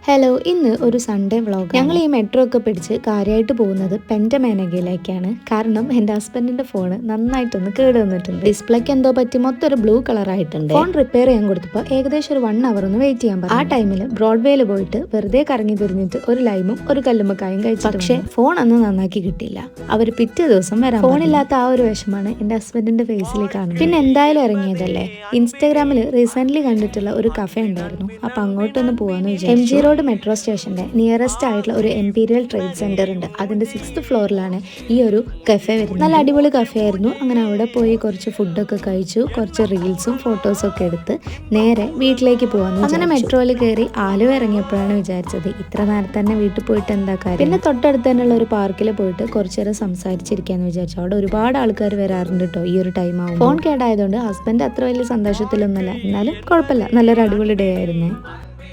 Hello, ഇന്ന് ഒരു Sunday vlog. ഞങ്ങൾ ഈ മെട്രോ ഒക്കെ പിടിച്ച് കാര്യമായിട്ട് പോകുന്നത് പെൻറ്റമേനകയിലേക്കാണ്. കാരണം എൻ്റെ ഹസ്ബൻഡിന്റെ ഫോൺ നന്നായിട്ടൊന്ന് കേട് വന്നിട്ടുണ്ട്. ഡിസ്പ്ലേക്ക് എന്തോ പറ്റി മൊത്തം ഒരു ബ്ലൂ കളർ ആയിട്ടുണ്ട്. ഫോൺ റിപ്പയർ ചെയ്യാൻ കൊടുത്തപ്പോൾ ഏകദേശം ഒരു 1 hour ഒന്ന് വെയിറ്റ് ചെയ്യാൻ പറഞ്ഞു. ആ ടൈമിൽ ബ്രോഡ്വേയിൽ പോയിട്ട് വെറുതെ കറങ്ങി തിരിഞ്ഞിട്ട് ഒരു ലൈമും ഒരു കല്ലുമ്മക്കായും കഴിച്ചു. പക്ഷേ ഫോൺ അന്ന് നന്നാക്കി കിട്ടിയില്ല. അവർ പിറ്റേ ദിവസം വരാം. ഫോണില്ലാത്ത ആ ഒരു വിഷമാണ് എൻ്റെ ഹസ്ബൻഡിന്റെ ഫേസിൽ കാണുന്നത്. പിന്നെ എന്തായാലും ഇറങ്ങിയതല്ലേ, ഇൻസ്റ്റാഗ്രാമിൽ റീസെന്റ് കണ്ടിട്ടുള്ള ഒരു കഫേ ഉണ്ടായിരുന്നു. അപ്പൊ അങ്ങോട്ടൊന്ന് പോവാന്ന് വിചാരിച്ചു. MG റോഡ് മെട്രോ സ്റ്റേഷന്റെ നിയറസ്റ്റ് ആയിട്ടുള്ള ഒരു എംപീരിയൽ ട്രേഡ് സെന്റർ ഉണ്ട്. അതിന്റെ 6th ഫ്ലോറിലാണ് ഈ ഒരു കഫേ വരുന്നത്. നല്ല അടിപൊളി കഫേ ആയിരുന്നു. അങ്ങനെ അവിടെ പോയി കുറച്ച് ഫുഡൊക്കെ കഴിച്ചു, കുറച്ച് റീൽസും ഫോട്ടോസും ഒക്കെ എടുത്ത് നേരെ വീട്ടിലേക്ക് പോവാന്ന്. അങ്ങനെ മെട്രോയിൽ കയറി ആലുവ ഇറങ്ങിയപ്പോഴാണ് വിചാരിച്ചത് ഇത്ര നേരത്തെ തന്നെ വീട്ടിൽ പോയിട്ട് എന്താ കാര്യം. പിന്നെ തൊട്ടടുത്ത് തന്നെയുള്ള ഒരു പാർക്കിൽ പോയിട്ട് കുറച്ചേരം സംസാരിച്ചിരിക്കാന്ന് വിചാരിച്ചു. അവിടെ ഒരുപാട് ആൾക്കാർ വരാറുണ്ട് കേട്ടോ ഈ ഒരു ടൈം ആവും. ഫോൺ കേടായതുകൊണ്ട് ഹസ്ബൻഡ് അത്ര വലിയ സന്തോഷത്തിലൊന്നുമല്ല, എന്നാലും കുഴപ്പമില്ല, നല്ലൊരു അടിപൊളി ഡേ ആയിരുന്നേ.